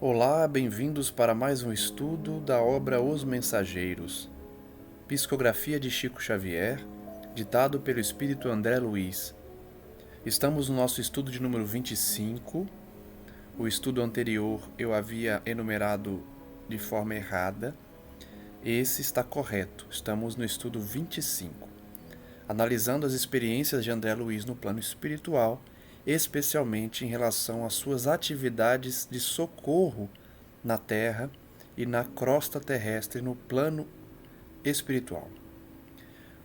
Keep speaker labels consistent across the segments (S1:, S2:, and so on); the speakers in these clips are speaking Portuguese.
S1: Olá, bem-vindos para mais um estudo da obra Os Mensageiros, psicografia de Chico Xavier, ditado pelo Espírito André Luiz. Estamos no nosso estudo de número 25. O estudo anterior eu havia enumerado de forma errada. Esse está correto. Estamos no estudo 25, analisando as experiências de André Luiz no plano espiritual, especialmente em relação às suas atividades de socorro na Terra e na crosta terrestre no plano espiritual.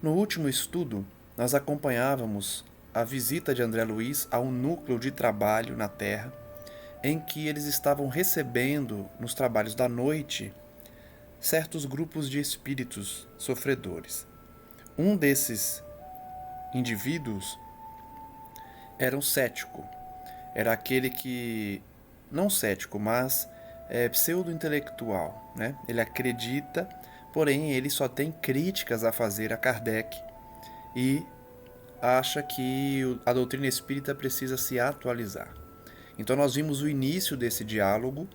S1: No último estudo, nós acompanhávamos a visita de André Luiz a um núcleo de trabalho na Terra, em que eles estavam recebendo, nos trabalhos da noite, certos grupos de espíritos sofredores. Um desses indivíduos era um cético. Era aquele que, não cético, mas pseudo-intelectual, né? Ele acredita, porém ele só tem críticas a fazer a Kardec e acha que a doutrina espírita precisa se atualizar. Então nós vimos o início desse diálogo,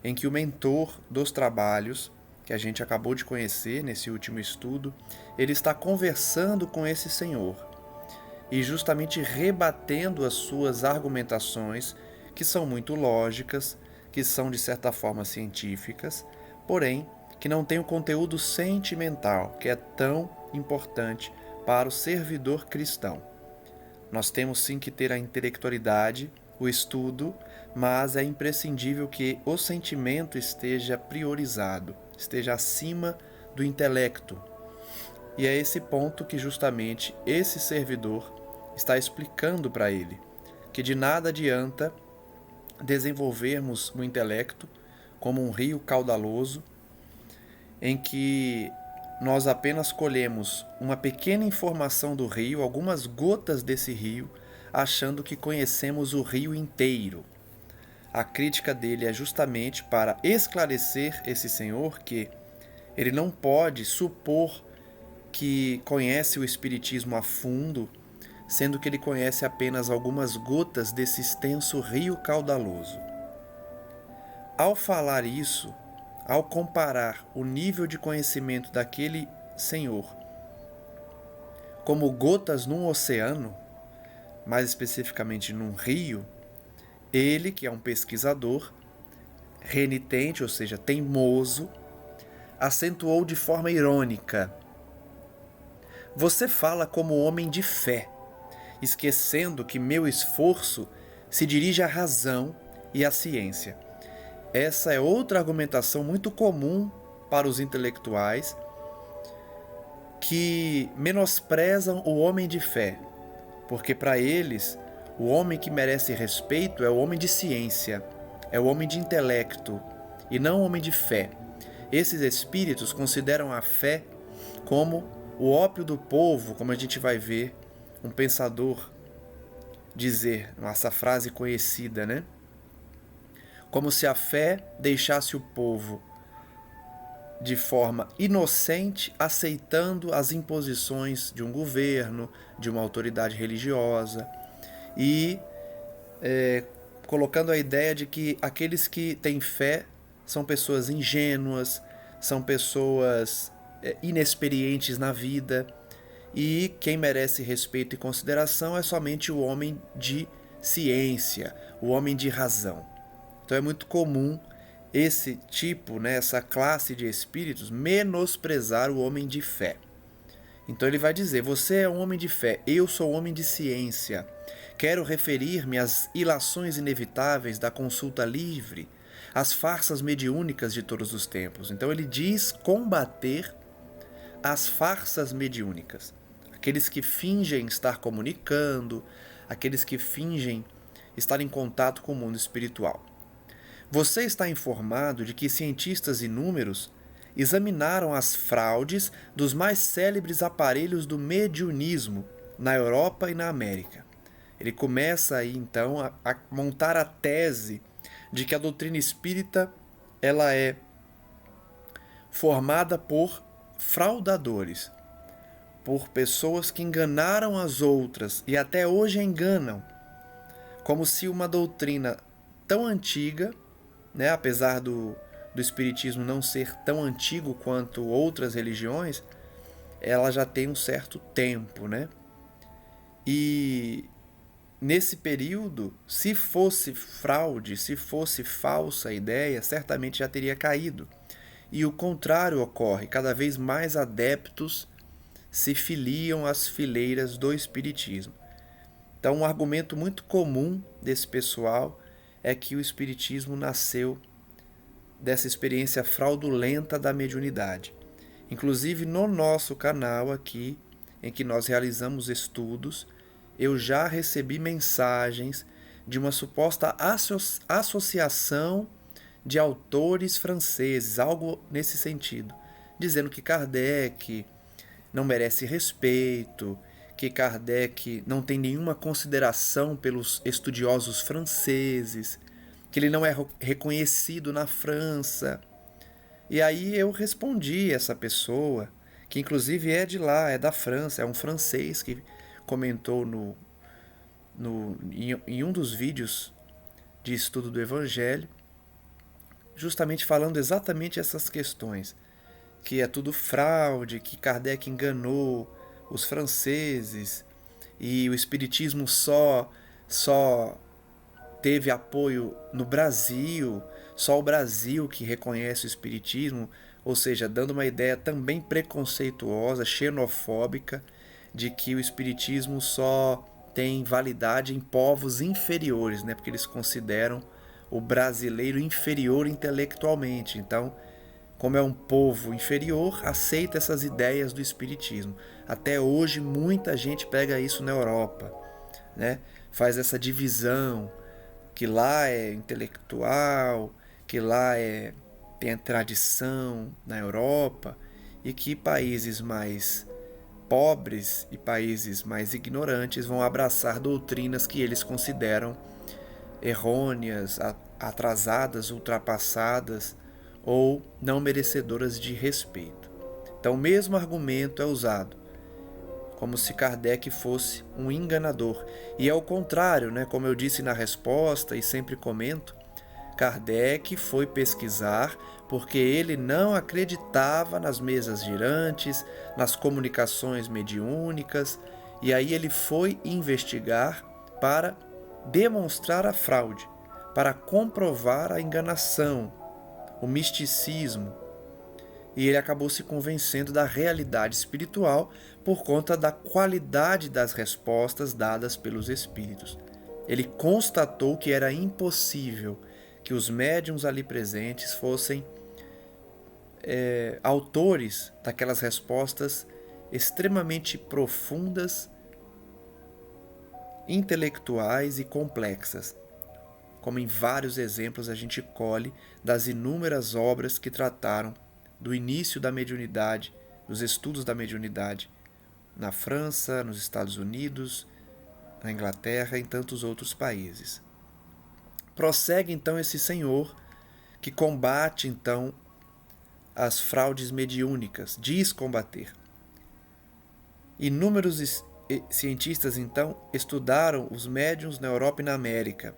S1: em que o mentor dos trabalhos, que a gente acabou de conhecer nesse último estudo, ele está conversando com esse senhor e justamente rebatendo as suas argumentações, que são muito lógicas, que são de certa forma científicas, porém que não têm o conteúdo sentimental, que é tão importante para o servidor cristão. Nós temos sim que ter a intelectualidade, o estudo, mas é imprescindível que o sentimento esteja priorizado, esteja acima do intelecto. E é esse ponto que justamente esse servidor está explicando para ele, que de nada adianta desenvolvermos o intelecto como um rio caudaloso, em que nós apenas colhemos uma pequena informação do rio, algumas gotas desse rio, achando que conhecemos o rio inteiro. A crítica dele é justamente para esclarecer esse senhor que ele não pode supor que conhece o Espiritismo a fundo, sendo que ele conhece apenas algumas gotas desse extenso rio caudaloso. Ao falar isso, ao comparar o nível de conhecimento daquele senhor como gotas num oceano, mais especificamente num rio, ele, que é um pesquisador, renitente, ou seja, teimoso, acentuou de forma irônica: "Você fala como homem de fé, esquecendo que meu esforço se dirige à razão e à ciência." Essa é outra argumentação muito comum para os intelectuais que menosprezam o homem de fé, porque para eles o homem que merece respeito é o homem de ciência, é o homem de intelecto e não o homem de fé. Esses espíritos consideram a fé como o ópio do povo, como a gente vai ver um pensador dizer, essa frase conhecida, né? Como se a fé deixasse o povo de forma inocente, aceitando as imposições de um governo, de uma autoridade religiosa e colocando a ideia de que aqueles que têm fé são pessoas ingênuas, são pessoas inexperientes na vida, e quem merece respeito e consideração é somente o homem de ciência, o homem de razão. Então é muito comum esse tipo, essa classe de espíritos menosprezar o homem de fé. Então ele vai dizer: você é um homem de fé, eu sou um homem de ciência. Quero referir-me às ilações inevitáveis da consulta livre, às farsas mediúnicas de todos os tempos. Então ele diz combater as farsas mediúnicas. Aqueles que fingem estar comunicando, aqueles que fingem estar em contato com o mundo espiritual. Você está informado de que cientistas inúmeros examinaram as fraudes dos mais célebres aparelhos do mediunismo na Europa e na América. Ele começa aí então a montar a tese de que a doutrina espírita ela é formada por fraudadores, por pessoas que enganaram as outras e até hoje enganam, como se uma doutrina tão antiga né? Apesar do Espiritismo não ser tão antigo quanto outras religiões, ela já tem um certo tempo, né? E nesse período, se fosse fraude, se fosse falsa a ideia, certamente já teria caído. E o contrário ocorre, cada vez mais adeptos se filiam às fileiras do Espiritismo. Então, um argumento muito comum desse pessoal é que o Espiritismo nasceu dessa experiência fraudulenta da mediunidade. Inclusive, no nosso canal aqui, em que nós realizamos estudos, eu já recebi mensagens de uma suposta associação de autores franceses, algo nesse sentido, dizendo que Kardec não merece respeito, que Kardec não tem nenhuma consideração pelos estudiosos franceses, que ele não é reconhecido na França. E aí eu respondi essa pessoa, que inclusive é de lá, é da França, é um francês que comentou em um dos vídeos de estudo do Evangelho, justamente falando exatamente essas questões, que é tudo fraude, que Kardec enganou os franceses e o Espiritismo só teve apoio no Brasil, só o Brasil que reconhece o Espiritismo, ou seja, dando uma ideia também preconceituosa, xenofóbica, de que o Espiritismo só tem validade em povos inferiores, né? Porque eles consideram o brasileiro inferior intelectualmente. Então, como é um povo inferior, aceita essas ideias do Espiritismo. Até hoje, muita gente pega isso na Europa, né? Faz essa divisão, que lá é intelectual, que lá tem a tradição na Europa, e que países mais pobres e países mais ignorantes vão abraçar doutrinas que eles consideram errôneas, atrasadas, ultrapassadas ou não merecedoras de respeito. Então, o mesmo argumento é usado, como se Kardec fosse um enganador. E é o contrário, né? Como eu disse na resposta e sempre comento, Kardec foi pesquisar porque ele não acreditava nas mesas girantes, nas comunicações mediúnicas, e aí ele foi investigar para demonstrar a fraude, para comprovar a enganação, o misticismo. E ele acabou se convencendo da realidade espiritual por conta da qualidade das respostas dadas pelos espíritos. Ele constatou que era impossível que os médiuns ali presentes fossem autores daquelas respostas extremamente profundas, intelectuais e complexas, como em vários exemplos a gente colhe das inúmeras obras que trataram do início da mediunidade, dos estudos da mediunidade, na França, nos Estados Unidos, na Inglaterra e em tantos outros países. Prossegue então esse senhor que combate então as fraudes mediúnicas, diz combater. Inúmeros cientistas então estudaram os médiuns na Europa e na América.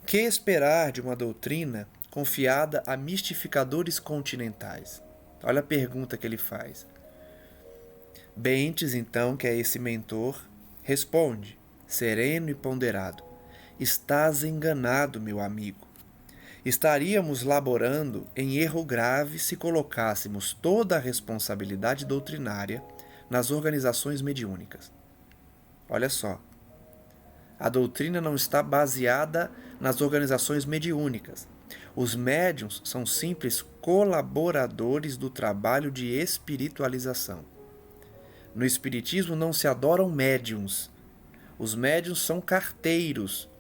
S1: Que esperar de uma doutrina confiada a mistificadores continentais? Olha a pergunta que ele faz. Bentes, então, que é esse mentor, responde, sereno e ponderado: estás enganado, meu amigo. Estaríamos laborando em erro grave se colocássemos toda a responsabilidade doutrinária nas organizações mediúnicas. Olha só, a doutrina não está baseada nas organizações mediúnicas. Os médiuns são simples colaboradores do trabalho de espiritualização. No Espiritismo não se adoram médiuns. Os médiuns são carteiros.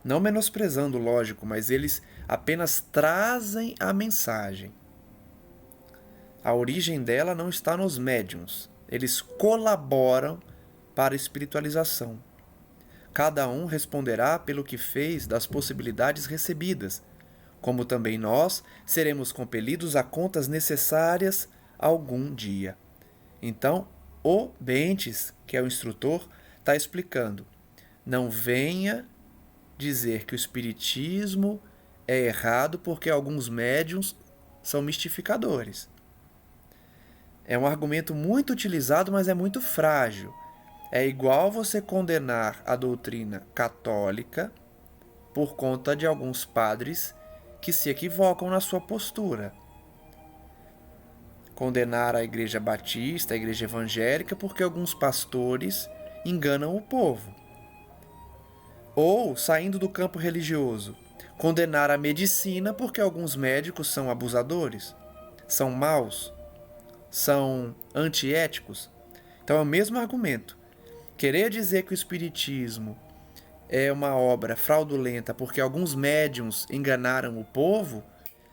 S1: Não menosprezando, lógico, mas eles apenas trazem a mensagem. A origem dela não está nos médiuns. Eles colaboram para a espiritualização. Cada um responderá pelo que fez das possibilidades recebidas, como também nós seremos compelidos a contas necessárias algum dia. Então, o Bentes, que é o instrutor, está explicando: não venha dizer que o Espiritismo é errado porque alguns médiuns são mistificadores. É um argumento muito utilizado, mas é muito frágil. É igual você condenar a doutrina católica por conta de alguns padres que se equivocam na sua postura. Condenar a Igreja Batista, a Igreja Evangélica, porque alguns pastores enganam o povo. Ou, saindo do campo religioso, condenar a medicina porque alguns médicos são abusadores, são maus, são antiéticos. Então é o mesmo argumento. Querer dizer que o Espiritismo é uma obra fraudulenta porque alguns médiuns enganaram o povo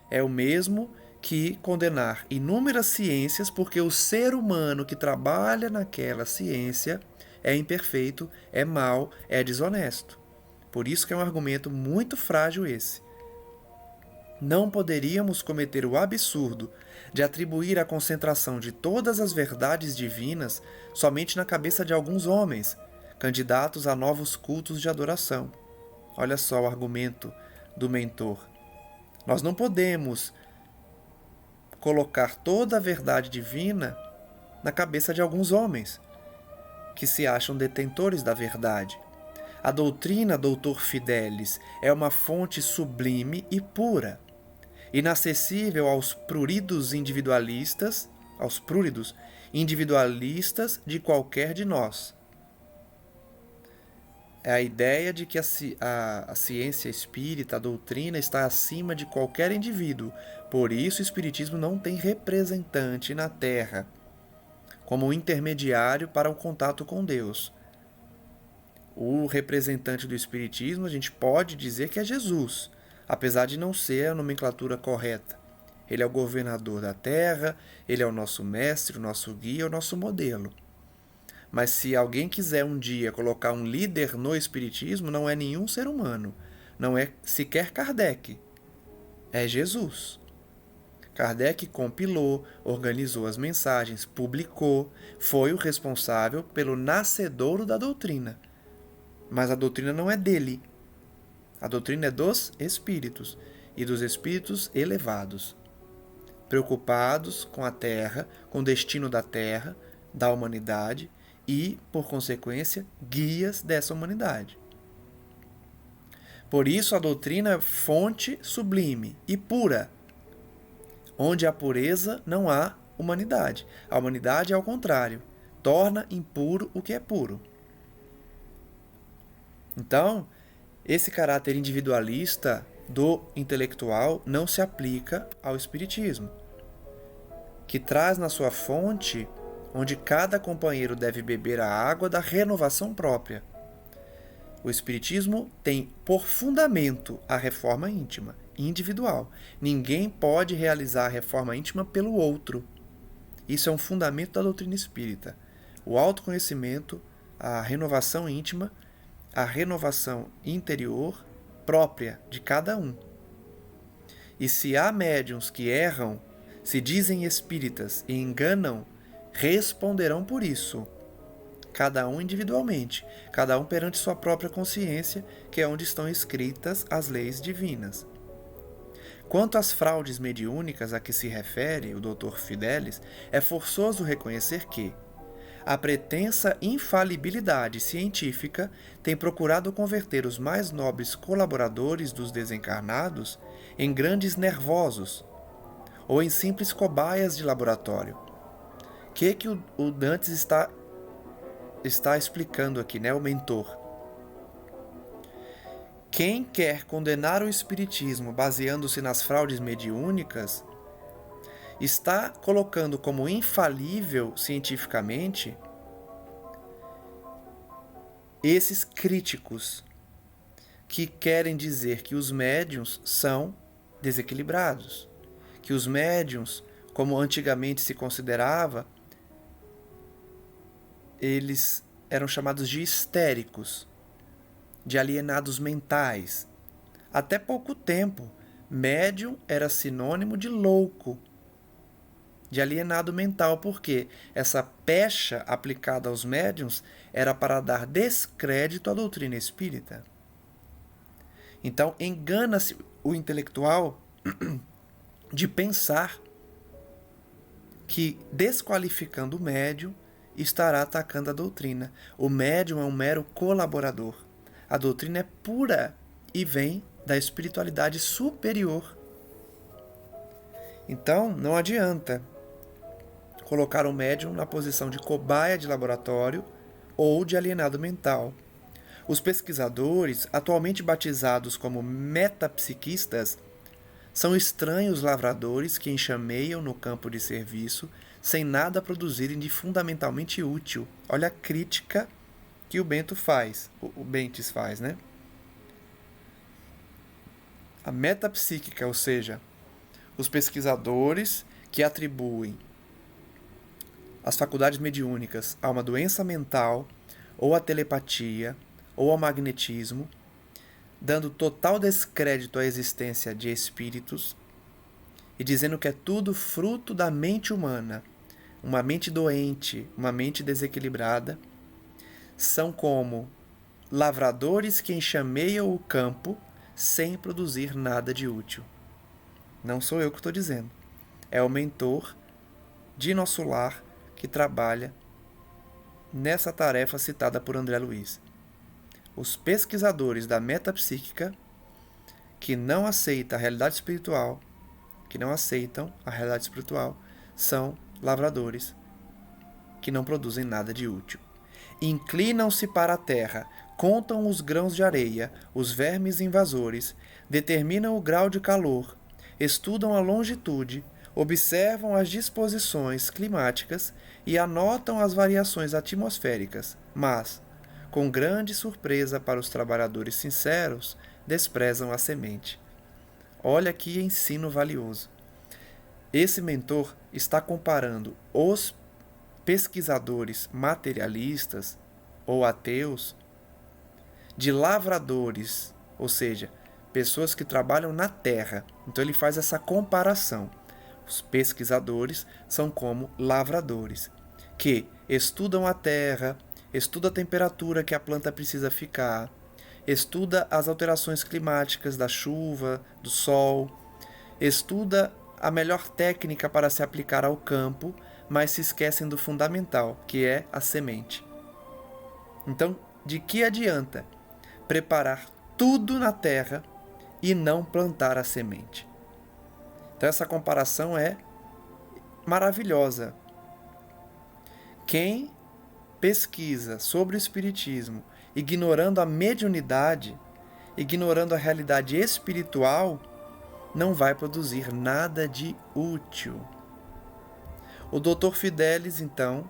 S1: é o mesmo que condenar inúmeras ciências porque o ser humano que trabalha naquela ciência é imperfeito, é mau, é desonesto. Por isso que é um argumento muito frágil esse. Não poderíamos cometer o absurdo de atribuir a concentração de todas as verdades divinas somente na cabeça de alguns homens, candidatos a novos cultos de adoração. Olha só o argumento do mentor. Nós não podemos colocar toda a verdade divina na cabeça de alguns homens que se acham detentores da verdade. A doutrina Doutor Fidelis é uma fonte sublime e pura, inacessível aos pruridos individualistas de qualquer de nós. É a ideia de que a ciência espírita, a doutrina, está acima de qualquer indivíduo. Por isso, o Espiritismo não tem representante na Terra como intermediário para o contato com Deus. O representante do Espiritismo, a gente pode dizer que é Jesus, apesar de não ser a nomenclatura correta. Ele é o governador da Terra, ele é o nosso mestre, o nosso guia, o nosso modelo. Mas se alguém quiser um dia colocar um líder no Espiritismo, não é nenhum ser humano, não é sequer Kardec, é Jesus. Kardec compilou, organizou as mensagens, publicou, foi o responsável pelo nascedouro da doutrina. Mas a doutrina não é dele. A doutrina é dos espíritos e dos espíritos elevados, preocupados com a Terra, com o destino da Terra, da humanidade e, por consequência, guias dessa humanidade. Por isso a doutrina é fonte sublime e pura. Onde há pureza, não há humanidade. A humanidade, ao contrário, torna impuro o que é puro. Então, esse caráter individualista do intelectual não se aplica ao Espiritismo, que traz na sua fonte onde cada companheiro deve beber a água da renovação própria. O Espiritismo tem por fundamento a reforma íntima, individual. Ninguém pode realizar a reforma íntima pelo outro. Isso é um fundamento da doutrina espírita. O autoconhecimento, a renovação íntima, a renovação interior própria de cada um. E se há médiuns que erram, se dizem espíritas e enganam, responderão por isso. Cada um individualmente, cada um perante sua própria consciência, que é onde estão escritas as leis divinas. Quanto às fraudes mediúnicas a que se refere o Dr. Fidelis, é forçoso reconhecer que a pretensa infalibilidade científica tem procurado converter os mais nobres colaboradores dos desencarnados em grandes nervosos ou em simples cobaias de laboratório. O que o Dantes está explicando aqui, né, o mentor? Quem quer condenar o Espiritismo baseando-se nas fraudes mediúnicas está colocando como infalível cientificamente esses críticos que querem dizer que os médiuns são desequilibrados, que os médiuns, como antigamente se considerava, eles eram chamados de histéricos, de alienados mentais. Até pouco tempo, médium era sinônimo de louco, de alienado mental, porque essa pecha aplicada aos médiuns era para dar descrédito à doutrina espírita. Então, engana-se o intelectual de pensar que, desqualificando o médium, estará atacando a doutrina. O médium é um mero colaborador. A doutrina é pura e vem da espiritualidade superior. Então, não adianta colocar o médium na posição de cobaia de laboratório ou de alienado mental. Os pesquisadores, atualmente batizados como metapsiquistas, são estranhos lavradores que enxameiam no campo de serviço sem nada produzirem de fundamentalmente útil. Olha a crítica que o Bentes faz, né? A metapsíquica, ou seja, os pesquisadores que atribuem as faculdades mediúnicas a uma doença mental, ou a telepatia, ou ao magnetismo, dando total descrédito à existência de espíritos e dizendo que é tudo fruto da mente humana, uma mente doente, uma mente desequilibrada, são como lavradores que enxameiam o campo sem produzir nada de útil. Não sou eu que estou dizendo. É o mentor de nosso lar que trabalha nessa tarefa citada por André Luiz. Os pesquisadores da metapsíquica que não aceitam a realidade espiritual, são lavradores que não produzem nada de útil. Inclinam-se para a terra, contam os grãos de areia, os vermes invasores, determinam o grau de calor, estudam a longitude, observam as disposições climáticas e anotam as variações atmosféricas, mas, com grande surpresa para os trabalhadores sinceros, desprezam a semente. Olha que ensino valioso. Esse mentor está comparando os pesquisadores materialistas ou ateus de lavradores, ou seja, pessoas que trabalham na terra. Então ele faz essa comparação. Os pesquisadores são como lavradores, que estudam a terra, estuda a temperatura que a planta precisa ficar, estuda as alterações climáticas da chuva, do sol, estuda a melhor técnica para se aplicar ao campo, mas se esquecem do fundamental, que é a semente. Então, de que adianta preparar tudo na terra e não plantar a semente? Então, essa comparação é maravilhosa. Quem pesquisa sobre o espiritismo, ignorando a mediunidade, ignorando a realidade espiritual, não vai produzir nada de útil. O Dr. Fidelis, então,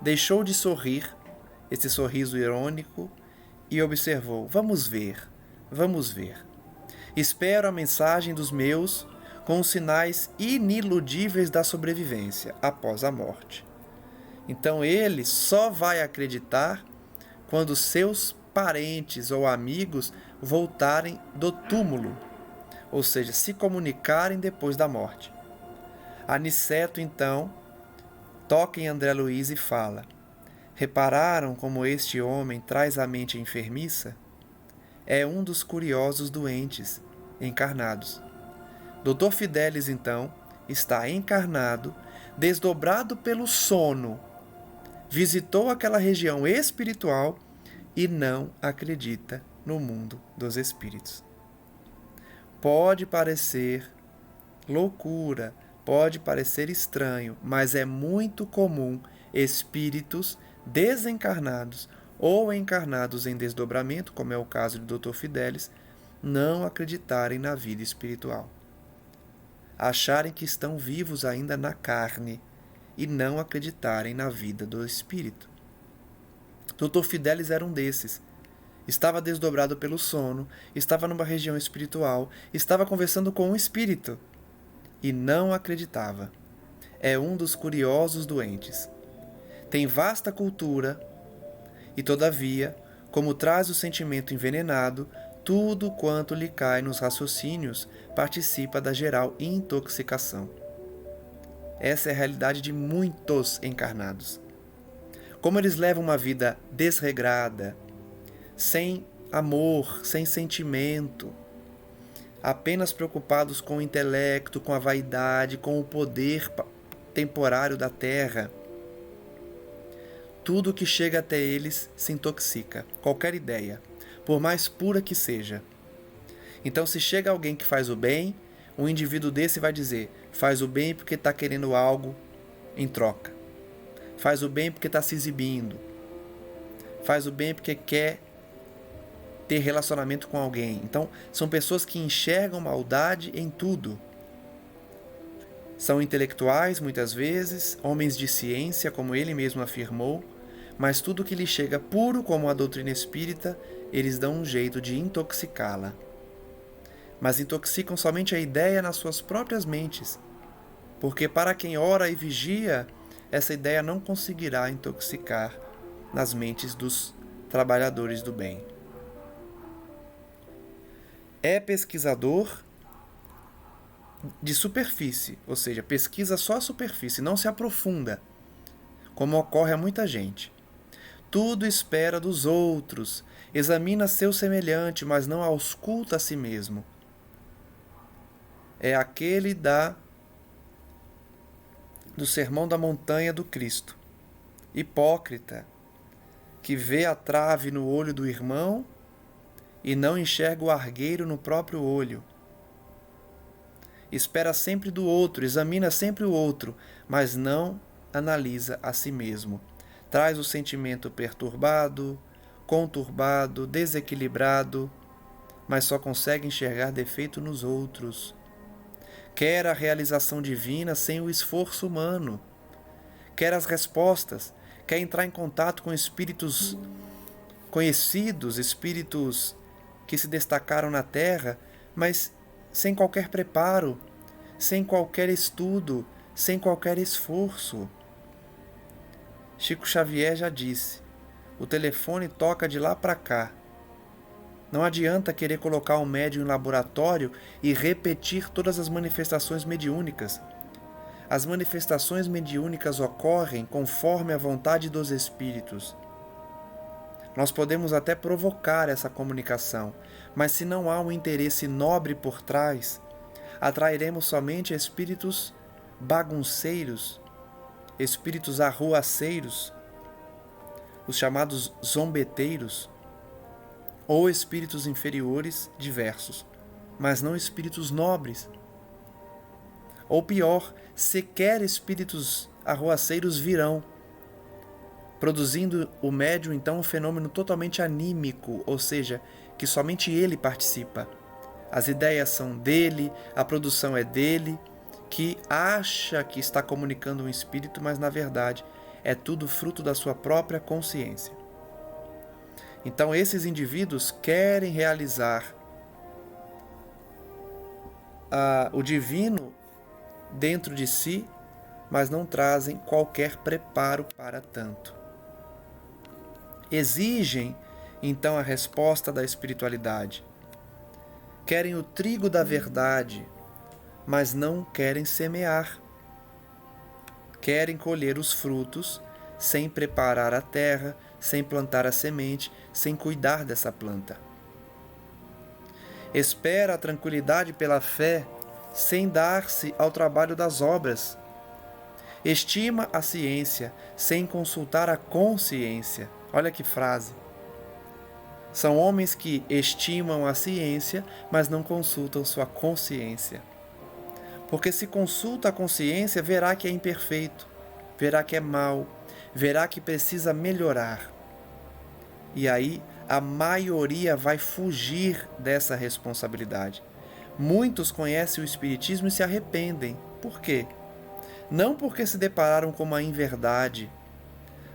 S1: deixou de sorrir, esse sorriso irônico, e observou: vamos ver. Espero a mensagem dos meus com os sinais iniludíveis da sobrevivência após a morte. Então ele só vai acreditar quando seus parentes ou amigos voltarem do túmulo, ou seja, se comunicarem depois da morte. Aniceto, então, toca em André Luiz e fala: repararam como este homem traz a mente enfermiça? É um dos curiosos doentes encarnados. Dr. Fidelis, então, está encarnado, desdobrado pelo sono, visitou aquela região espiritual e não acredita no mundo dos espíritos. Pode parecer loucura, pode parecer estranho, mas é muito comum espíritos desencarnados ou encarnados em desdobramento, como é o caso do Dr. Fidelis, não acreditarem na vida espiritual. Acharem que estão vivos ainda na carne e não acreditarem na vida do espírito. Dr. Fidelis era um desses. Estava desdobrado pelo sono, estava numa região espiritual, estava conversando com um espírito e não acreditava. É um dos curiosos doentes. Tem vasta cultura e, todavia, como traz o sentimento envenenado, tudo quanto lhe cai nos raciocínios participa da geral intoxicação. Essa é a realidade de muitos encarnados. Como eles levam uma vida desregrada, sem amor, sem sentimento, apenas preocupados com o intelecto, com a vaidade, com o poder temporário da terra. Tudo que chega até eles se intoxica, qualquer ideia, por mais pura que seja. Então, se chega alguém que faz o bem, um indivíduo desse vai dizer: faz o bem porque está querendo algo em troca. Faz o bem porque está se exibindo. Faz o bem porque quer ter relacionamento com alguém. Então, são pessoas que enxergam maldade em tudo. São intelectuais, muitas vezes, homens de ciência, como ele mesmo afirmou, mas tudo que lhe chega puro, como a doutrina espírita, eles dão um jeito de intoxicá-la. Mas intoxicam somente a ideia nas suas próprias mentes, porque para quem ora e vigia, essa ideia não conseguirá intoxicar nas mentes dos trabalhadores do bem. É pesquisador de superfície, ou seja, pesquisa só a superfície, não se aprofunda, como ocorre a muita gente. Tudo espera dos outros, examina seu semelhante, mas não ausculta a si mesmo. É aquele do Sermão da Montanha do Cristo, hipócrita, que vê a trave no olho do irmão e não enxerga o argueiro no próprio olho. Espera sempre do outro, examina sempre o outro, mas não analisa a si mesmo. Traz o sentimento perturbado, conturbado, desequilibrado, mas só consegue enxergar defeito nos outros. Quer a realização divina sem o esforço humano. Quer as respostas, quer entrar em contato com espíritos conhecidos, espíritos que se destacaram na Terra, mas sem qualquer preparo, sem qualquer estudo, sem qualquer esforço. Chico Xavier já disse: o telefone toca de lá para cá. Não adianta querer colocar um médium em laboratório e repetir todas as manifestações mediúnicas. As manifestações mediúnicas ocorrem conforme a vontade dos espíritos. Nós podemos até provocar essa comunicação, mas se não há um interesse nobre por trás, atrairemos somente espíritos bagunceiros, espíritos arruaceiros, os chamados zombeteiros, ou espíritos inferiores diversos, mas não espíritos nobres. Ou pior, sequer espíritos arruaceiros virão, produzindo o médium então um fenômeno totalmente anímico, ou seja, que somente ele participa. As ideias são dele, a produção é dele, que acha que está comunicando um espírito, mas na verdade é tudo fruto da sua própria consciência. Então esses indivíduos querem realizar o divino dentro de si, mas não trazem qualquer preparo para tanto. Exigem, então, a resposta da espiritualidade. Querem o trigo da verdade, mas não querem semear. Querem colher os frutos sem preparar a terra, sem plantar a semente, sem cuidar dessa planta. Espera a tranquilidade pela fé, sem dar-se ao trabalho das obras. Estima a ciência, sem consultar a consciência. Olha que frase. São homens que estimam a ciência, mas não consultam sua consciência. Porque se consulta a consciência, verá que é imperfeito, verá que é mau, verá que precisa melhorar. E aí a maioria vai fugir dessa responsabilidade. Muitos conhecem o Espiritismo e se arrependem. Por quê? Não porque se depararam com uma inverdade,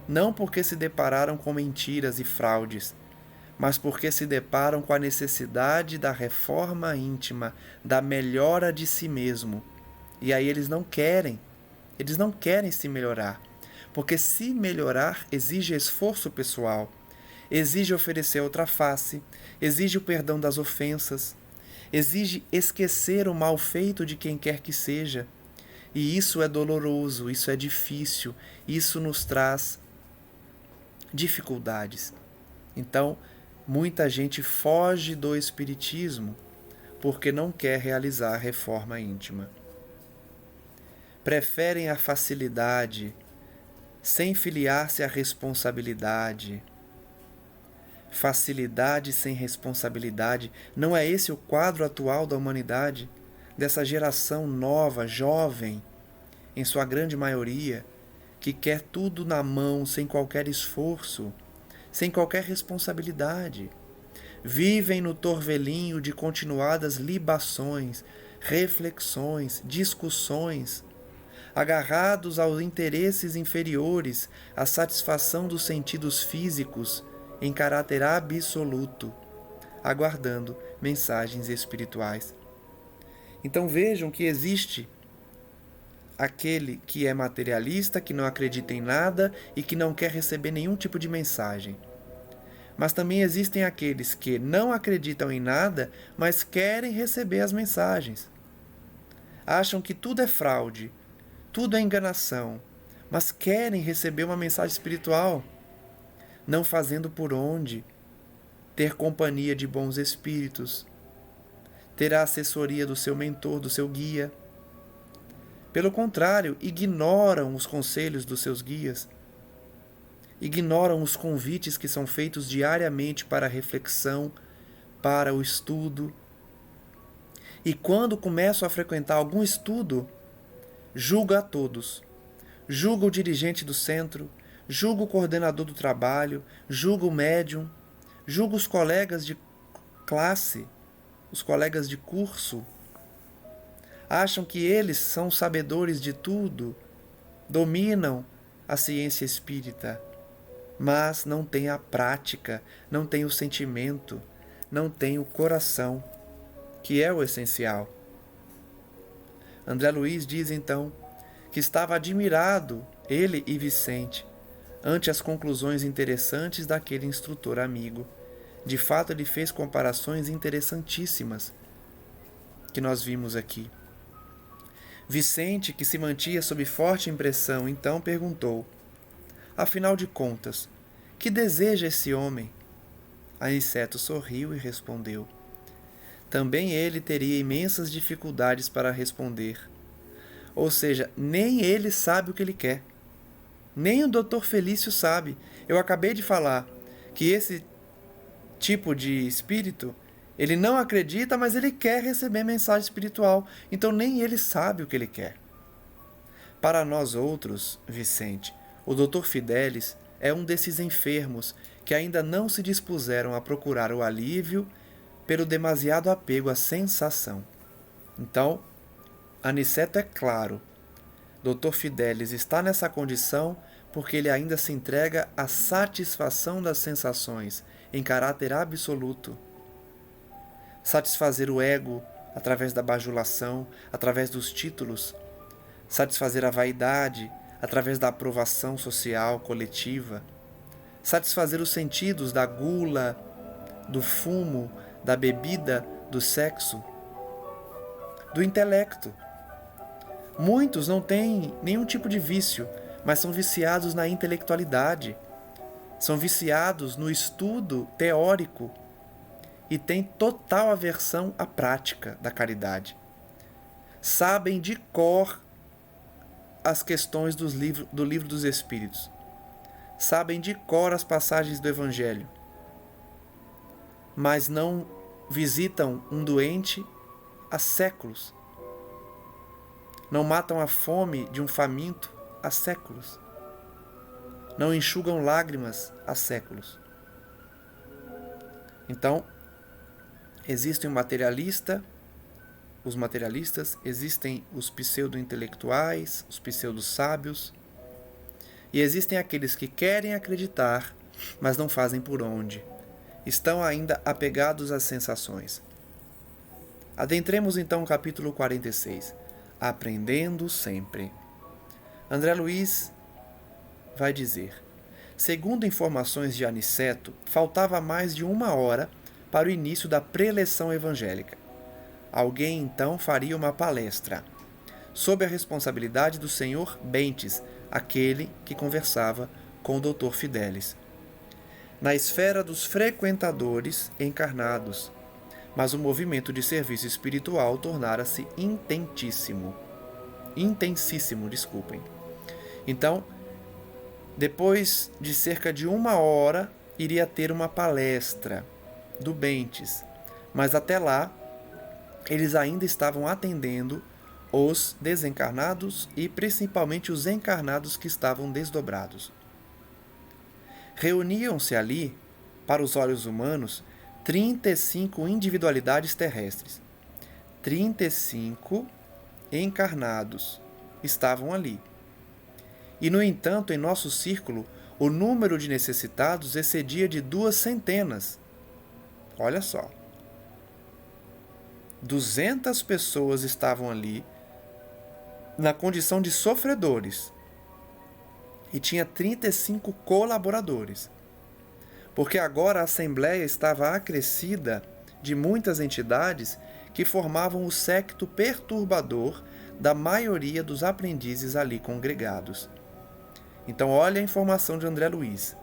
S1: não porque se depararam com mentiras e fraudes, mas porque se deparam com a necessidade da reforma íntima, da melhora de si mesmo. E aí eles não querem se melhorar, porque se melhorar exige esforço pessoal, exige oferecer outra face, exige o perdão das ofensas, exige esquecer o mal feito de quem quer que seja. E isso é doloroso, isso é difícil, isso nos traz dificuldades. Então, muita gente foge do espiritismo porque não quer realizar a reforma íntima. Preferem a facilidade, sem filiar-se à responsabilidade. Facilidade sem responsabilidade. Não é esse o quadro atual da humanidade? Dessa geração nova, jovem, em sua grande maioria, que quer tudo na mão, sem qualquer esforço, sem qualquer responsabilidade. Vivem no torvelinho de continuadas libações, reflexões, discussões, agarrados aos interesses inferiores, à satisfação dos sentidos físicos, em caráter absoluto, aguardando mensagens espirituais. Então vejam que existe aquele que é materialista, que não acredita em nada e que não quer receber nenhum tipo de mensagem. Mas também existem aqueles que não acreditam em nada, mas querem receber as mensagens. Acham que tudo é fraude, tudo é enganação, mas querem receber uma mensagem espiritual, não fazendo por onde ter companhia de bons espíritos, ter a assessoria do seu mentor, do seu guia. Pelo contrário, ignoram os conselhos dos seus guias, ignoram os convites que são feitos diariamente para a reflexão, para o estudo. E quando começam a frequentar algum estudo, julga a todos. Julga o dirigente do centro, julga o coordenador do trabalho, julga o médium, julga os colegas de classe, os colegas de curso. Acham que eles são sabedores de tudo, dominam a ciência espírita, mas não têm a prática, não têm o sentimento, não têm o coração, que é o essencial. André Luiz diz então que estava admirado, ele e Vicente, ante as conclusões interessantes daquele instrutor amigo. De fato, ele fez comparações interessantíssimas que nós vimos aqui. Vicente, que se mantinha sob forte impressão, então perguntou: afinal de contas, que deseja esse homem? Aniceto sorriu e respondeu: também ele teria imensas dificuldades para responder. Ou seja, nem ele sabe o que ele quer. Nem o Dr. Felício sabe. Eu acabei de falar que esse tipo de espírito, ele não acredita, mas ele quer receber mensagem espiritual. Então nem ele sabe o que ele quer. Para nós outros, Vicente, o Dr. Fidelis é um desses enfermos que ainda não se dispuseram a procurar o alívio pelo demasiado apego à sensação. Então, Aniceto é claro, Dr. Fidelis está nessa condição porque ele ainda se entrega à satisfação das sensações em caráter absoluto. Satisfazer o ego através da bajulação, através dos títulos, satisfazer a vaidade através da aprovação social coletiva, satisfazer os sentidos da gula, do fumo, da bebida, do sexo, do intelecto. Muitos não têm nenhum tipo de vício, mas são viciados na intelectualidade, são viciados no estudo teórico e têm total aversão à prática da caridade. Sabem de cor as questões do livro dos Espíritos, sabem de cor as passagens do Evangelho, mas não visitam um doente há séculos. Não matam a fome de um faminto há séculos. Não enxugam lágrimas há séculos. Então, existe um materialista, os materialistas, existem os pseudo-intelectuais, os pseudo-sábios, e existem aqueles que querem acreditar, mas não fazem por onde. Estão ainda apegados às sensações. Adentremos então o capítulo 46. Aprendendo sempre. André Luiz vai dizer: segundo informações de Aniceto, faltava mais de 1 hora para o início da preleção evangélica. Alguém então faria uma palestra, sob a responsabilidade do Sr. Bentes, aquele que conversava com o Dr. Fidelis. Na esfera dos frequentadores encarnados, mas o movimento de serviço espiritual tornara-se intensíssimo, desculpem. Então, depois de cerca de 1 hora, iria ter uma palestra do Bentes, mas até lá, eles ainda estavam atendendo os desencarnados e principalmente os encarnados que estavam desdobrados. Reuniam-se ali, para os olhos humanos, 35 individualidades terrestres. 35 encarnados estavam ali. E, no entanto, em nosso círculo, o número de necessitados excedia de 200. Olha só. 200 pessoas estavam ali na condição de sofredores. E tinha 35 colaboradores. Porque agora a Assembleia estava acrescida de muitas entidades que formavam o séquito perturbador da maioria dos aprendizes ali congregados. Então, olha a informação de André Luiz.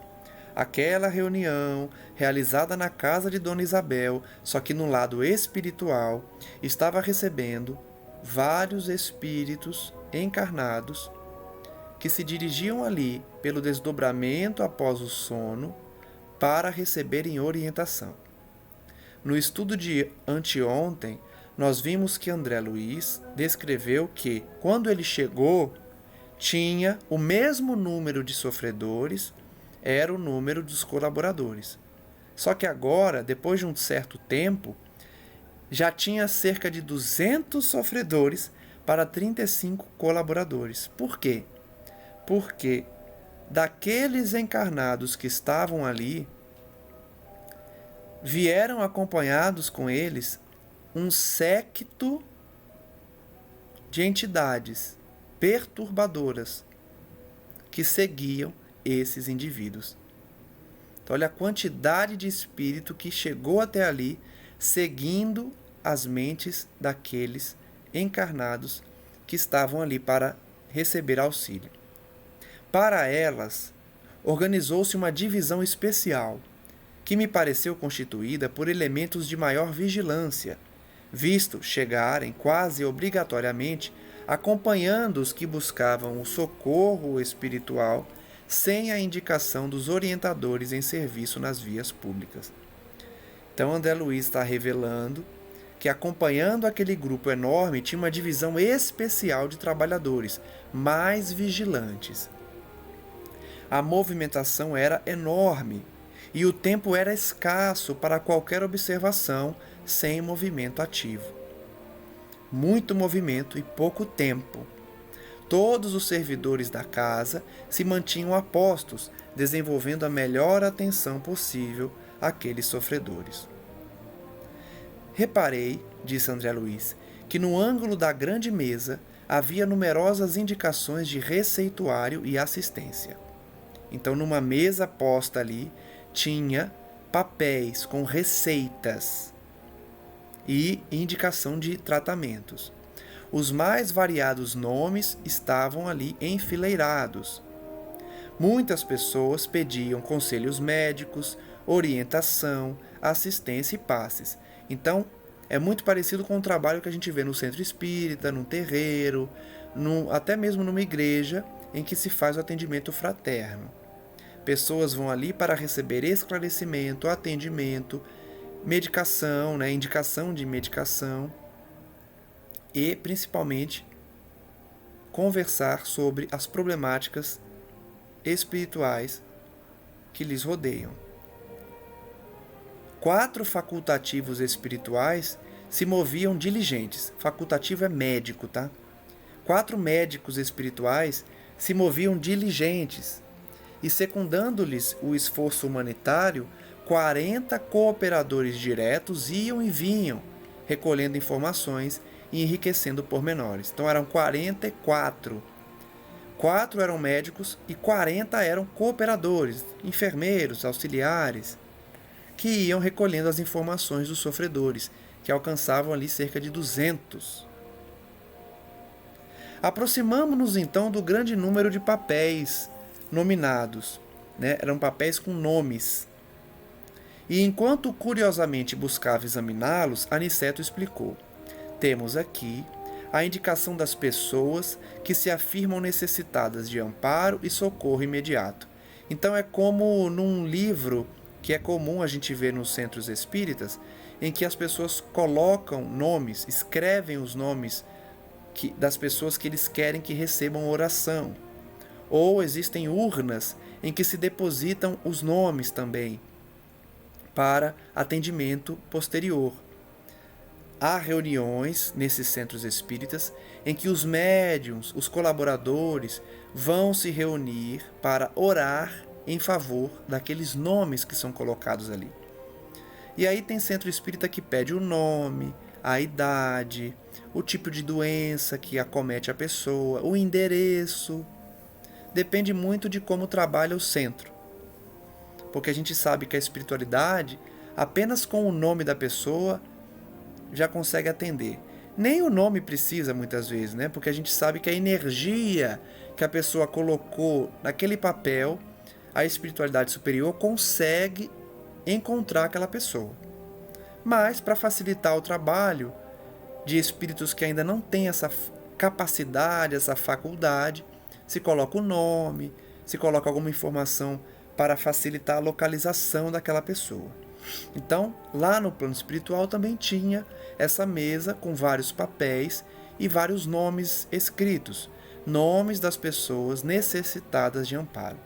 S1: Aquela reunião, realizada na casa de Dona Isabel, só que no lado espiritual, estava recebendo vários espíritos encarnados que se dirigiam ali pelo desdobramento após o sono para receberem orientação. No estudo de anteontem, nós vimos que André Luiz descreveu que, quando ele chegou, tinha o mesmo número de sofredores, era o número dos colaboradores. Só que agora, depois de um certo tempo, já tinha cerca de 200 sofredores para 35 colaboradores. Por quê? Porque daqueles encarnados que estavam ali, vieram acompanhados com eles um séquito de entidades perturbadoras que seguiam esses indivíduos. Então, olha a quantidade de espírito que chegou até ali, seguindo as mentes daqueles encarnados que estavam ali para receber auxílio. Para elas, organizou-se uma divisão especial, que me pareceu constituída por elementos de maior vigilância, visto chegarem quase obrigatoriamente acompanhando os que buscavam o socorro espiritual sem a indicação dos orientadores em serviço nas vias públicas. Então, André Luiz está revelando que, acompanhando aquele grupo enorme, tinha uma divisão especial de trabalhadores, mais vigilantes. A movimentação era enorme e o tempo era escasso para qualquer observação sem movimento ativo. Muito movimento e pouco tempo. Todos os servidores da casa se mantinham a postos, desenvolvendo a melhor atenção possível àqueles sofredores. Reparei, disse André Luiz, que no ângulo da grande mesa havia numerosas indicações de receituário e assistência. Então, numa mesa posta ali, tinha papéis com receitas e indicação de tratamentos. Os mais variados nomes estavam ali enfileirados. Muitas pessoas pediam conselhos médicos, orientação, assistência e passes. Então, é muito parecido com o trabalho que a gente vê no centro espírita, num terreiro, até mesmo numa igreja em que se faz o atendimento fraterno. Pessoas vão ali para receber esclarecimento, atendimento, medicação, indicação de medicação e, principalmente, conversar sobre as problemáticas espirituais que lhes rodeiam. 4 facultativos espirituais se moviam diligentes. Facultativo é médico, tá? 4 médicos espirituais se moviam diligentes e, secundando-lhes o esforço humanitário, 40 cooperadores diretos iam e vinham, recolhendo informações e enriquecendo pormenores. Então eram 44. 4 eram médicos e 40 eram cooperadores, enfermeiros, auxiliares, que iam recolhendo as informações dos sofredores, que alcançavam ali cerca de 200. Aproximamo-nos então do grande número de papéis nominados, Eram papéis com nomes. E enquanto curiosamente buscava examiná-los, Aniceto explicou: temos aqui a indicação das pessoas que se afirmam necessitadas de amparo e socorro imediato. Então é como num livro que é comum a gente ver nos centros espíritas, em que as pessoas colocam nomes, escrevem os nomes das pessoas que eles querem que recebam oração. Ou existem urnas em que se depositam os nomes também para atendimento posterior. Há reuniões nesses centros espíritas em que os médiuns, os colaboradores, vão se reunir para orar em favor daqueles nomes que são colocados ali. E aí tem centro espírita que pede o nome, a idade, o tipo de doença que acomete a pessoa, o endereço. Depende muito de como trabalha o centro. Porque a gente sabe que a espiritualidade, apenas com o nome da pessoa, já consegue atender. Nem o nome precisa muitas vezes, né? Porque a gente sabe que a energia que a pessoa colocou naquele papel, a espiritualidade superior consegue encontrar aquela pessoa. Mas, para facilitar o trabalho de espíritos que ainda não têm essa capacidade, essa faculdade, se coloca o nome, se coloca alguma informação para facilitar a localização daquela pessoa. Então, lá no plano espiritual também tinha essa mesa com vários papéis e vários nomes escritos, nomes das pessoas necessitadas de amparo.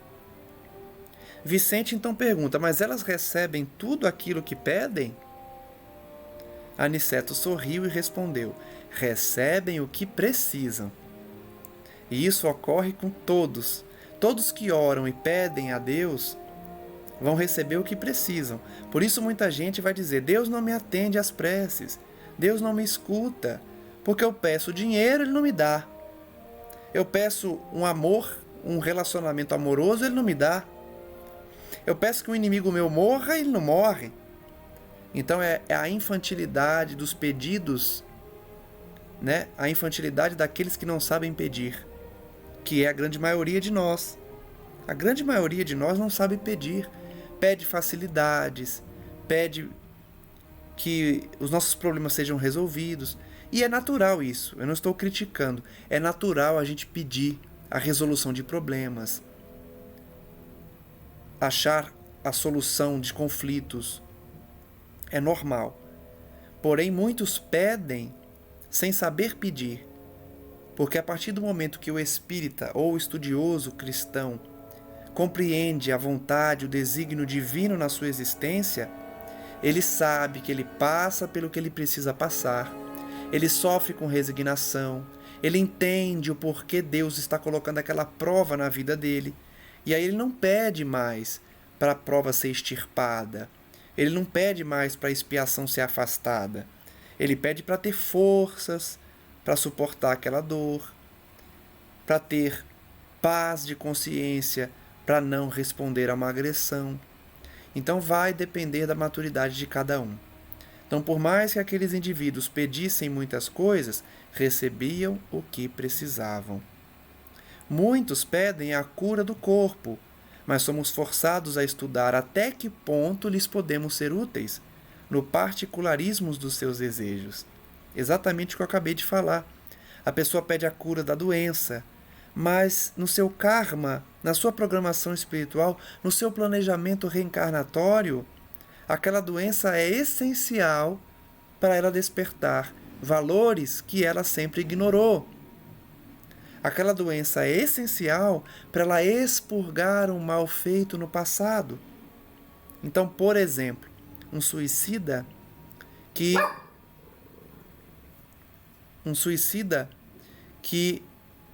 S1: Vicente então pergunta: mas elas recebem tudo aquilo que pedem? Aniceto sorriu e respondeu: recebem o que precisam. E isso ocorre com todos. Todos que oram e pedem a Deus vão receber o que precisam. Por isso muita gente vai dizer: Deus não me atende às preces, Deus não me escuta, porque eu peço dinheiro, Ele não me dá. Eu peço um amor, um relacionamento amoroso, Ele não me dá. Eu peço que um inimigo meu morra, Ele não morre. Então é a infantilidade dos pedidos, né? A infantilidade daqueles que não sabem pedir, que é a grande maioria de nós. A grande maioria de nós não sabe pedir. Pede facilidades, pede que os nossos problemas sejam resolvidos. E é natural isso, eu não estou criticando. É natural a gente pedir a resolução de problemas, achar a solução de conflitos. É normal. Porém, muitos pedem sem saber pedir. Porque a partir do momento que o espírita ou o estudioso cristão compreende a vontade, o desígnio divino na sua existência, ele sabe que ele passa pelo que ele precisa passar, ele sofre com resignação, ele entende o porquê Deus está colocando aquela prova na vida dele, e aí ele não pede mais para a prova ser extirpada, ele não pede mais para a expiação ser afastada, ele pede para ter forças para suportar aquela dor, para ter paz de consciência, para não responder a uma agressão. Então vai depender da maturidade de cada um. Então, por mais que aqueles indivíduos pedissem muitas coisas, recebiam o que precisavam. Muitos pedem a cura do corpo, mas somos forçados a estudar até que ponto lhes podemos ser úteis, no particularismo dos seus desejos. Exatamente o que eu acabei de falar. A pessoa pede a cura da doença, mas no seu karma, na sua programação espiritual, no seu planejamento reencarnatório, aquela doença é essencial para ela despertar valores que ela sempre ignorou. Aquela doença é essencial para ela expurgar um mal feito no passado. Então, por exemplo, um suicida que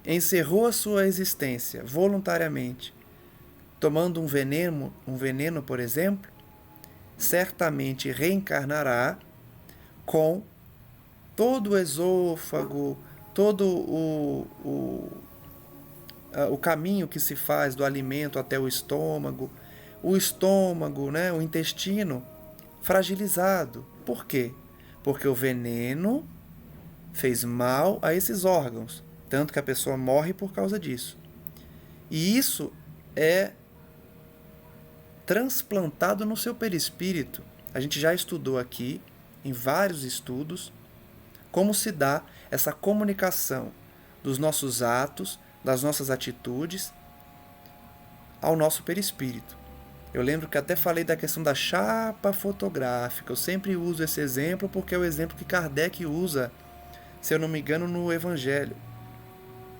S1: encerrou a sua existência voluntariamente, tomando um veneno, por exemplo, certamente reencarnará com todo o esôfago, todo o caminho que se faz do alimento até o estômago, né, o intestino fragilizado. Por quê? Porque o veneno fez mal a esses órgãos, tanto que a pessoa morre por causa disso. E isso é transplantado no seu perispírito. A gente já estudou aqui, em vários estudos, como se dá essa comunicação dos nossos atos, das nossas atitudes, ao nosso perispírito. Eu lembro que até falei da questão da chapa fotográfica. Eu sempre uso esse exemplo porque é o exemplo que Kardec usa, se eu não me engano, no Evangelho,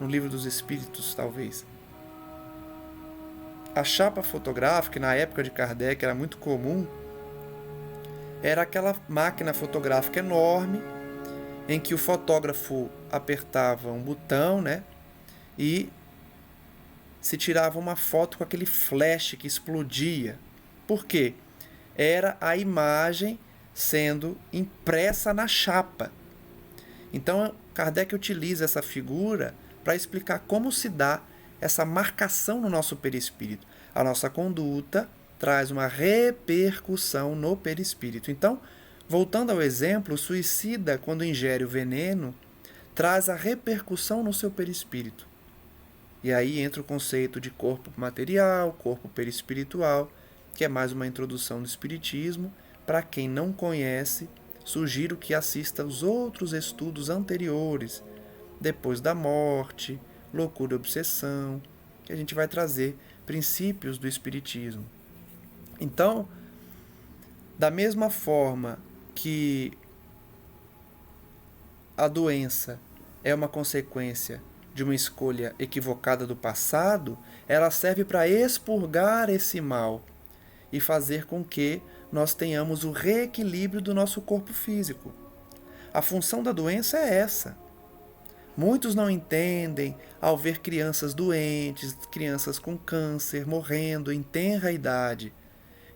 S1: no Livro dos Espíritos, talvez. A chapa fotográfica, na época de Kardec, era muito comum, era aquela máquina fotográfica enorme, em que o fotógrafo apertava um botão, né, e se tirava uma foto com aquele flash que explodia. Por quê? Era a imagem sendo impressa na chapa. Então, Kardec utiliza essa figura para explicar como se dá essa marcação no nosso perispírito. A nossa conduta traz uma repercussão no perispírito. Então, voltando ao exemplo, o suicida, quando ingere o veneno, traz a repercussão no seu perispírito. E aí entra o conceito de corpo material, corpo perispiritual, que é mais uma introdução do espiritismo. Para quem não conhece, sugiro que assista aos outros estudos anteriores, depois da morte, loucura e obsessão, que a gente vai trazer princípios do espiritismo. Então, da mesma forma que a doença é uma consequência de uma escolha equivocada do passado, ela serve para expurgar esse mal e fazer com que nós tenhamos o reequilíbrio do nosso corpo físico. A função da doença é essa. Muitos não entendem ao ver crianças doentes, crianças com câncer, morrendo em tenra idade.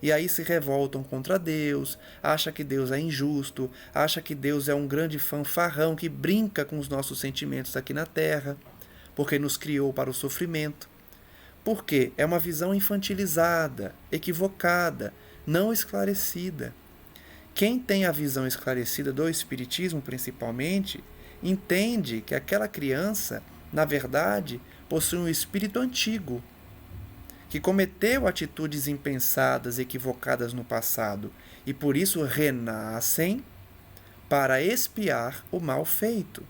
S1: E aí se revoltam contra Deus, acha que Deus é injusto, acha que Deus é um grande fanfarrão que brinca com os nossos sentimentos aqui na Terra, porque nos criou para o sofrimento. Porque é uma visão infantilizada, equivocada, não esclarecida. Quem tem a visão esclarecida do Espiritismo, principalmente, entende que aquela criança, na verdade, possui um espírito antigo, que cometeu atitudes impensadas, equivocadas no passado, e por isso renascem para expiar o mal feito.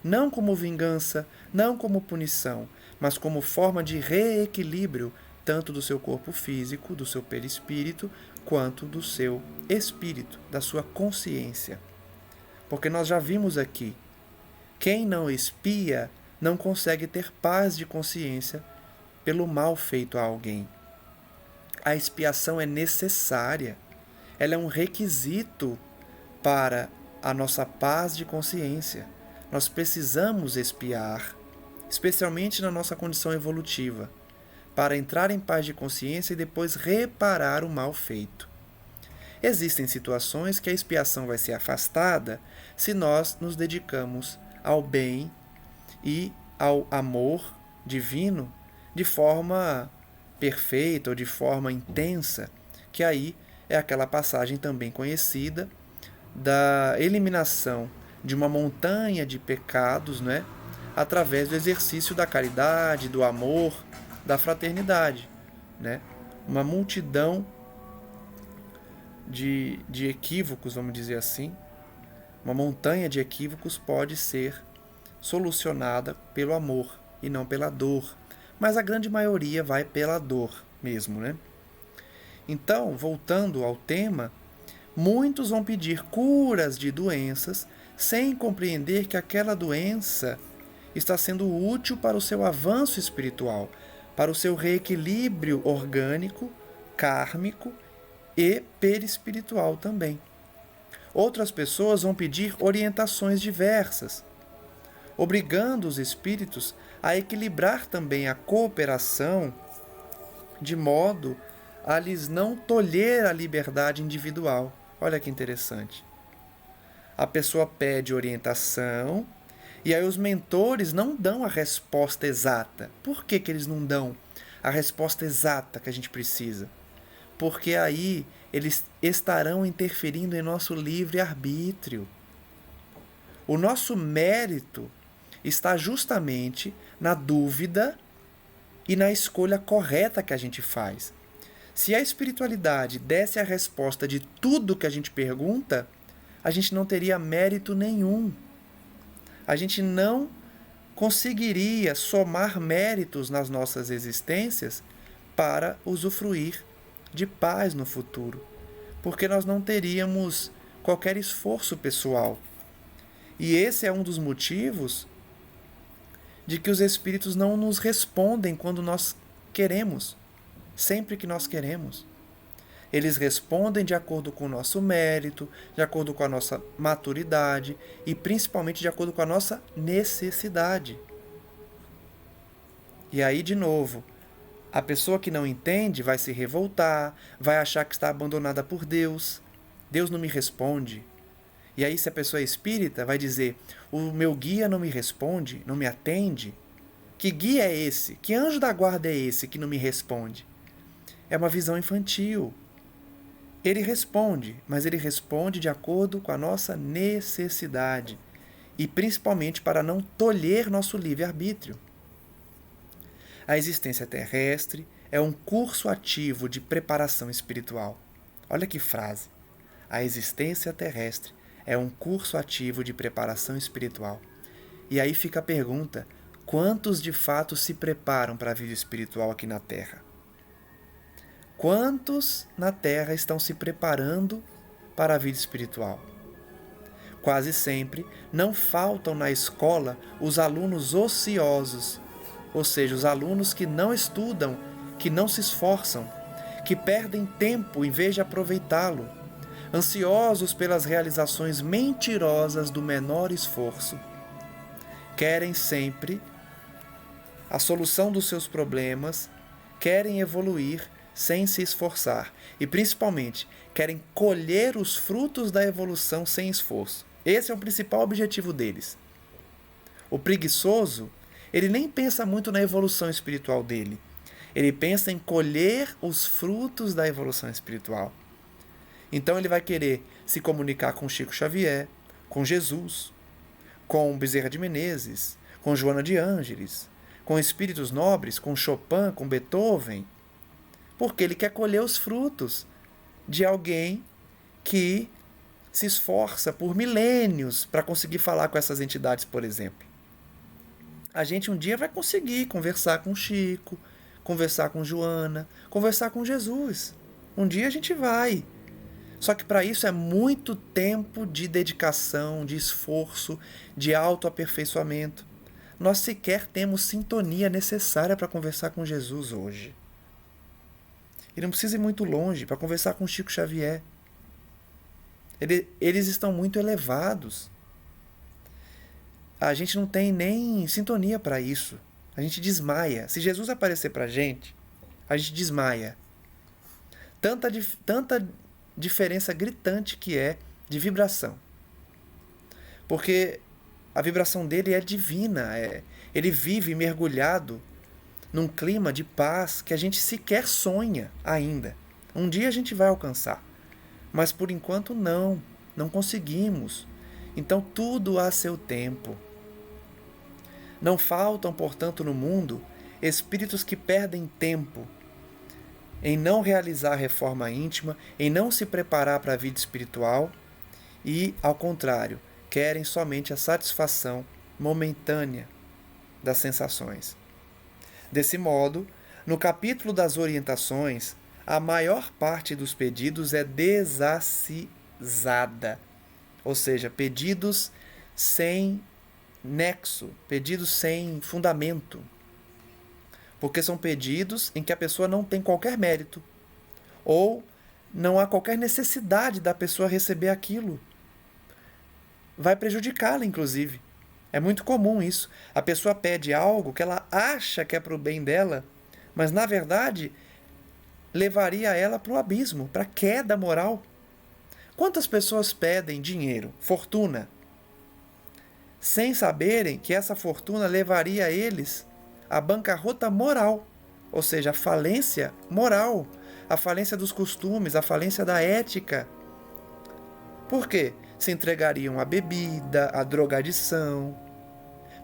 S1: Não como vingança, não como punição, mas como forma de reequilíbrio, tanto do seu corpo físico, do seu perispírito, quanto do seu espírito, da sua consciência. Porque nós já vimos aqui, quem não expia não consegue ter paz de consciência pelo mal feito a alguém. A expiação é necessária, ela é um requisito para a nossa paz de consciência. Nós precisamos expiar, especialmente na nossa condição evolutiva, para entrar em paz de consciência e depois reparar o mal feito. Existem situações que a expiação vai ser afastada se nós nos dedicamos ao bem e ao amor divino de forma perfeita ou de forma intensa, que aí é aquela passagem também conhecida da eliminação de uma montanha de pecados, né, através do exercício da caridade, do amor, da fraternidade, né? Uma multidão de equívocos, vamos dizer assim, uma montanha de equívocos pode ser solucionada pelo amor e não pela dor, mas a grande maioria vai pela dor mesmo, né? Então, voltando ao tema, muitos vão pedir curas de doenças sem compreender que aquela doença está sendo útil para o seu avanço espiritual, para o seu reequilíbrio orgânico, kármico e perispiritual também. Outras pessoas vão pedir orientações diversas, obrigando os espíritos a equilibrar também a cooperação de modo a lhes não tolher a liberdade individual. Olha que interessante. A pessoa pede orientação e aí os mentores não dão a resposta exata. Por que eles não dão a resposta exata que a gente precisa? Porque aí eles estarão interferindo em nosso livre-arbítrio. O nosso mérito está justamente na dúvida e na escolha correta que a gente faz. Se a espiritualidade desse a resposta de tudo que a gente pergunta, a gente não teria mérito nenhum. A gente não conseguiria somar méritos nas nossas existências para usufruir de paz no futuro, porque nós não teríamos qualquer esforço pessoal. E esse é um dos motivos de que os espíritos não nos respondem quando nós queremos, sempre que nós queremos. Eles respondem de acordo com o nosso mérito, de acordo com a nossa maturidade e principalmente de acordo com a nossa necessidade. E aí, de novo, a pessoa que não entende vai se revoltar, vai achar que está abandonada por Deus. Deus não me responde. E aí, se a pessoa é espírita, vai dizer: o meu guia não me responde, não me atende. Que guia é esse? Que anjo da guarda é esse que não me responde? É uma visão infantil. Ele responde, mas ele responde de acordo com a nossa necessidade e principalmente para não tolher nosso livre-arbítrio. A existência terrestre é um curso ativo de preparação espiritual. Olha que frase! A existência terrestre é um curso ativo de preparação espiritual. E aí fica a pergunta: quantos de fato se preparam para a vida espiritual aqui na Terra? Quantos na Terra estão se preparando para a vida espiritual? Quase sempre não faltam na escola os alunos ociosos, ou seja, os alunos que não estudam, que não se esforçam, que perdem tempo em vez de aproveitá-lo, ansiosos pelas realizações mentirosas do menor esforço. Querem sempre a solução dos seus problemas, querem evoluir sem se esforçar e, principalmente, querem colher os frutos da evolução sem esforço. Esse é o principal objetivo deles. O preguiçoso, ele nem pensa muito na evolução espiritual dele. Ele pensa em colher os frutos da evolução espiritual. Então ele vai querer se comunicar com Chico Xavier, com Jesus, com Bezerra de Menezes, com Joana de Ângeles, com espíritos nobres, com Chopin, com Beethoven, porque ele quer colher os frutos de alguém que se esforça por milênios para conseguir falar com essas entidades, por exemplo. A gente um dia vai conseguir conversar com Chico, conversar com Joana, conversar com Jesus. Um dia a gente vai. Só que para isso é muito tempo de dedicação, de esforço, de autoaperfeiçoamento. Nós sequer temos sintonia necessária para conversar com Jesus hoje. E não precisa ir muito longe para conversar com Chico Xavier. Eles estão muito elevados. A gente não tem nem sintonia para isso. A gente desmaia. Se Jesus aparecer para a gente desmaia. Tanta diferença gritante que é de vibração. Porque a vibração dele é divina. Ele vive mergulhado num clima de paz que a gente sequer sonha ainda. Um dia a gente vai alcançar, mas por enquanto não conseguimos. Então tudo há seu tempo. Não faltam, portanto, no mundo espíritos que perdem tempo em não realizar a reforma íntima, em não se preparar para a vida espiritual e, ao contrário, querem somente a satisfação momentânea das sensações. Desse modo, no capítulo das orientações, a maior parte dos pedidos é desacisada, ou seja, pedidos sem nexo, pedidos sem fundamento, porque são pedidos em que a pessoa não tem qualquer mérito, ou não há qualquer necessidade da pessoa receber aquilo. Vai prejudicá-la, inclusive. É muito comum isso. A pessoa pede algo que ela acha que é para o bem dela, mas na verdade levaria ela para o abismo, para a queda moral. Quantas pessoas pedem dinheiro, fortuna, sem saberem que essa fortuna levaria eles à bancarrota moral, ou seja, a falência moral, a falência dos costumes, a falência da ética. Por quê? Se entregariam à bebida, à drogadição,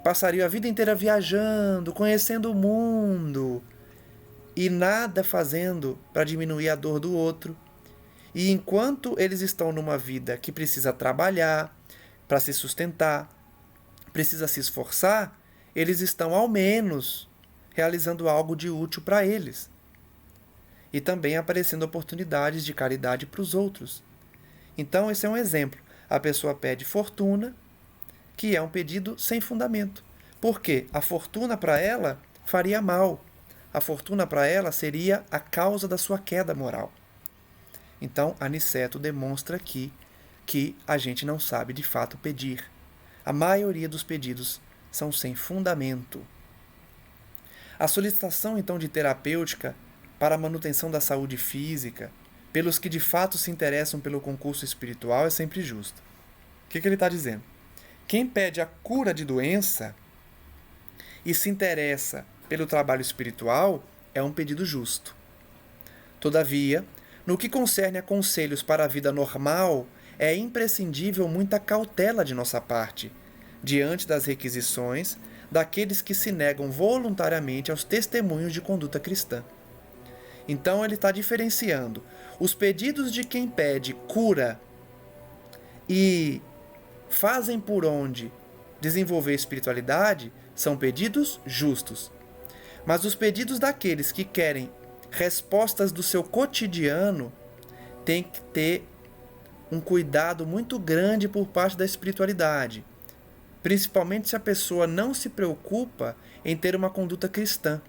S1: passariam a vida inteira viajando, conhecendo o mundo, e nada fazendo para diminuir a dor do outro. E enquanto eles estão numa vida que precisa trabalhar para se sustentar, precisa se esforçar, eles estão ao menos realizando algo de útil para eles. E também aparecendo oportunidades de caridade para os outros. Então, esse é um exemplo. A pessoa pede fortuna, que é um pedido sem fundamento. Por quê? A fortuna para ela faria mal. A fortuna para ela seria a causa da sua queda moral. Então, Aniceto demonstra aqui que a gente não sabe de fato pedir. A maioria dos pedidos são sem fundamento. A solicitação, então, de terapêutica para a manutenção da saúde física, pelos que de fato se interessam pelo concurso espiritual, é sempre justa. O que ele está dizendo? Quem pede a cura de doença e se interessa pelo trabalho espiritual é um pedido justo. Todavia, no que concerne a conselhos para a vida normal, é imprescindível muita cautela de nossa parte, diante das requisições daqueles que se negam voluntariamente aos testemunhos de conduta cristã. Então ele está diferenciando os pedidos de quem pede cura e fazem por onde desenvolver espiritualidade são pedidos justos. Mas os pedidos daqueles que querem respostas do seu cotidiano têm que ter um cuidado muito grande por parte da espiritualidade, principalmente se a pessoa não se preocupa em ter uma conduta cristã.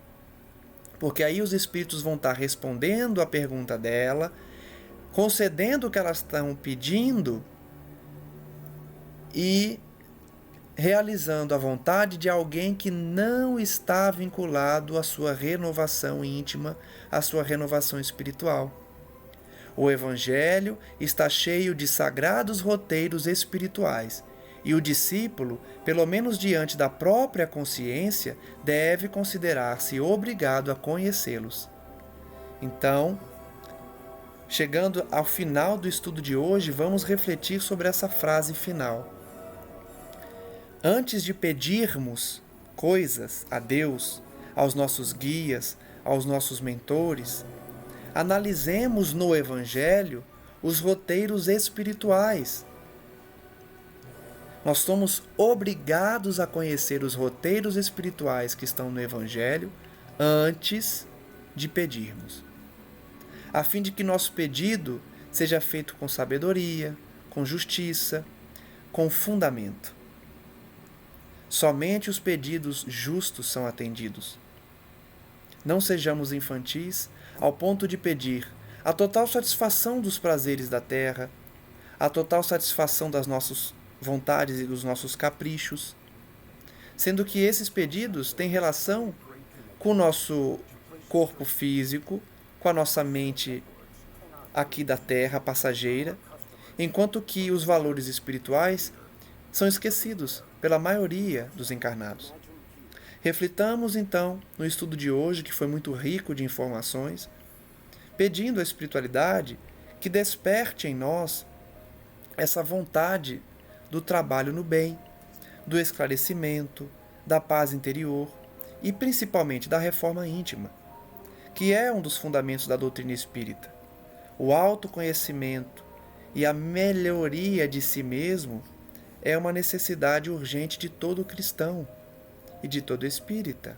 S1: Porque aí os espíritos vão estar respondendo a pergunta dela, concedendo o que elas estão pedindo e realizando a vontade de alguém que não está vinculado à sua renovação íntima, à sua renovação espiritual. O Evangelho está cheio de sagrados roteiros espirituais, e o discípulo, pelo menos diante da própria consciência, deve considerar-se obrigado a conhecê-los. Então, chegando ao final do estudo de hoje, vamos refletir sobre essa frase final. Antes de pedirmos coisas a Deus, aos nossos guias, aos nossos mentores, analisemos no Evangelho os roteiros espirituais. Nós somos obrigados a conhecer os roteiros espirituais que estão no Evangelho antes de pedirmos, a fim de que nosso pedido seja feito com sabedoria, com justiça, com fundamento. Somente os pedidos justos são atendidos. Não sejamos infantis ao ponto de pedir a total satisfação dos prazeres da terra, a total satisfação das nossas vontades e dos nossos caprichos, sendo que esses pedidos têm relação com o nosso corpo físico, com a nossa mente aqui da terra passageira, enquanto que os valores espirituais são esquecidos pela maioria dos encarnados. Reflitamos então no estudo de hoje, que foi muito rico de informações, pedindo à espiritualidade que desperte em nós essa vontade do trabalho no bem, do esclarecimento, da paz interior e principalmente da reforma íntima, que é um dos fundamentos da doutrina espírita. O autoconhecimento e a melhoria de si mesmo é uma necessidade urgente de todo cristão e de todo espírita,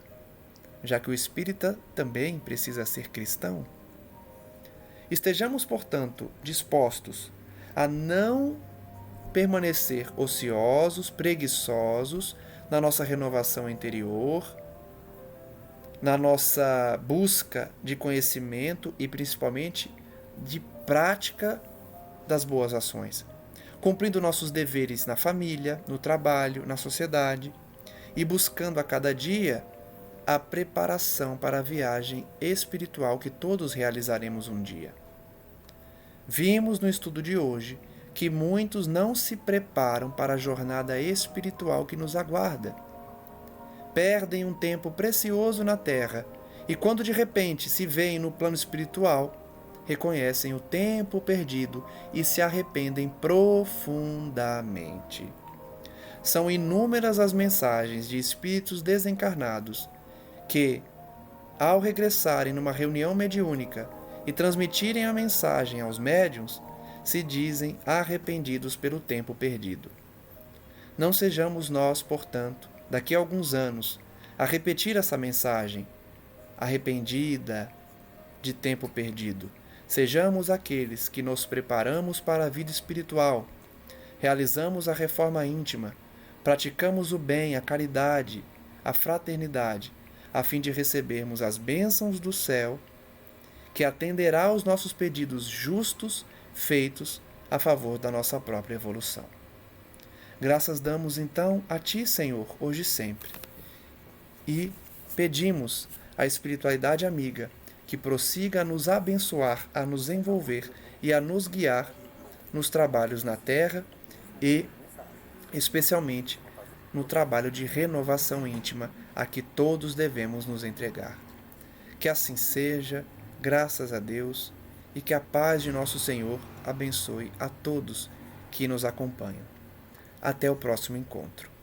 S1: já que o espírita também precisa ser cristão. Estejamos, portanto, dispostos a não permanecer ociosos, preguiçosos na nossa renovação interior, na nossa busca de conhecimento e principalmente de prática das boas ações, cumprindo nossos deveres na família, no trabalho, na sociedade e buscando a cada dia a preparação para a viagem espiritual que todos realizaremos um dia. Vimos no estudo de hoje que muitos não se preparam para a jornada espiritual que nos aguarda. Perdem um tempo precioso na Terra e, quando de repente se veem no plano espiritual, reconhecem o tempo perdido e se arrependem profundamente. São inúmeras as mensagens de espíritos desencarnados que, ao regressarem numa reunião mediúnica e transmitirem a mensagem aos médiuns, se dizem arrependidos pelo tempo perdido. Não sejamos nós, portanto, daqui a alguns anos, a repetir essa mensagem, arrependida de tempo perdido. Sejamos aqueles que nos preparamos para a vida espiritual, realizamos a reforma íntima, praticamos o bem, a caridade, a fraternidade, a fim de recebermos as bênçãos do céu, que atenderá aos nossos pedidos justos feitos a favor da nossa própria evolução. Graças damos então a Ti, Senhor, hoje e sempre. E pedimos à espiritualidade amiga que prossiga a nos abençoar, a nos envolver e a nos guiar nos trabalhos na Terra e, especialmente, no trabalho de renovação íntima a que todos devemos nos entregar. Que assim seja, graças a Deus, e que a paz de nosso Senhor abençoe a todos que nos acompanham. Até o próximo encontro.